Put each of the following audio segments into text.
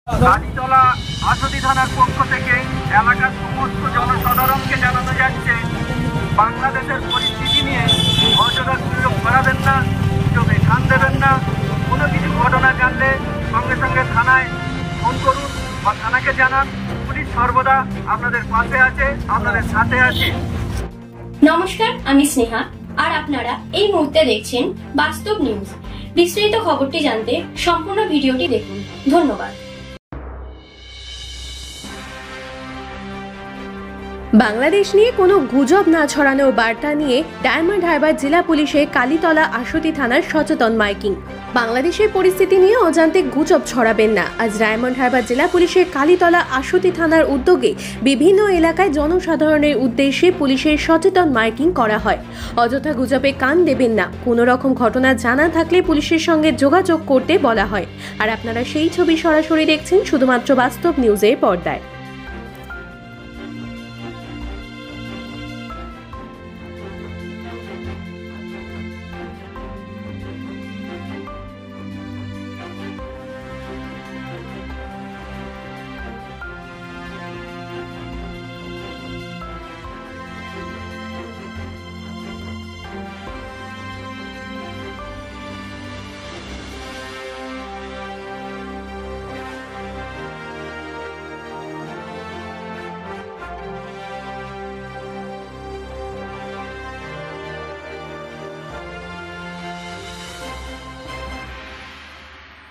কালীতলা আশুতি থানার পক্ষ থেকে এলাকার সমস্ত জনসাধারণকে জানানো যাচ্ছে, বাংলাদেশের পরিস্থিতি নিয়ে অযথা সুযোগ করাবেন না, সুযোগে কান দেবেন না। কোনো কিছু ঘটনা জানলে সঙ্গে সঙ্গে থানায় ফোন করুন বা থানাকে জানান। পুলিশ সর্বদা আপনাদের পাশে আছে, আপনাদের সাথে আছে। নমস্কার, আমি স্নেহা, আর আপনারা এই মুহূর্তে দেখছেন বাস্তব নিউজ। বিস্তারিত খবরটি জানতে সম্পূর্ণ ভিডিওটি দেখুন। ধন্যবাদ। বাংলাদেশ নিয়ে কোনো গুজব না ছড়ানোর বার্তা নিয়ে ডায়মন্ড হারবার জেলা পুলিশের কালীতলা আশুতি থানার সচেতন মাইকিং। বাংলাদেশের পরিস্থিতি নিয়ে অজান্তে গুজব ছড়াবেন না। আজ ডায়মন্ড হারবার জেলা পুলিশের কালীতলা আশুতি থানার উদ্যোগে বিভিন্ন এলাকায় জনসাধারণের উদ্দেশ্যে পুলিশের সচেতন মাইকিং করা হয়। অযথা গুজবে কান দেবেন না। কোনো রকম ঘটনা জানা থাকলে পুলিশের সঙ্গে যোগাযোগ করতে বলা হয়। আর আপনারা সেই ছবি সরাসরি দেখছেন শুধুমাত্র বাস্তব নিউজের পর্দায়।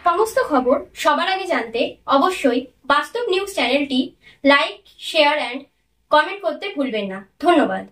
সমস্ত খবর সবার আগে জানতে অবশ্যই বাস্তব নিউজ চ্যানেলটি লাইক, শেয়ার এন্ড কমেন্ট করতে ভুলবেন না। ধন্যবাদ।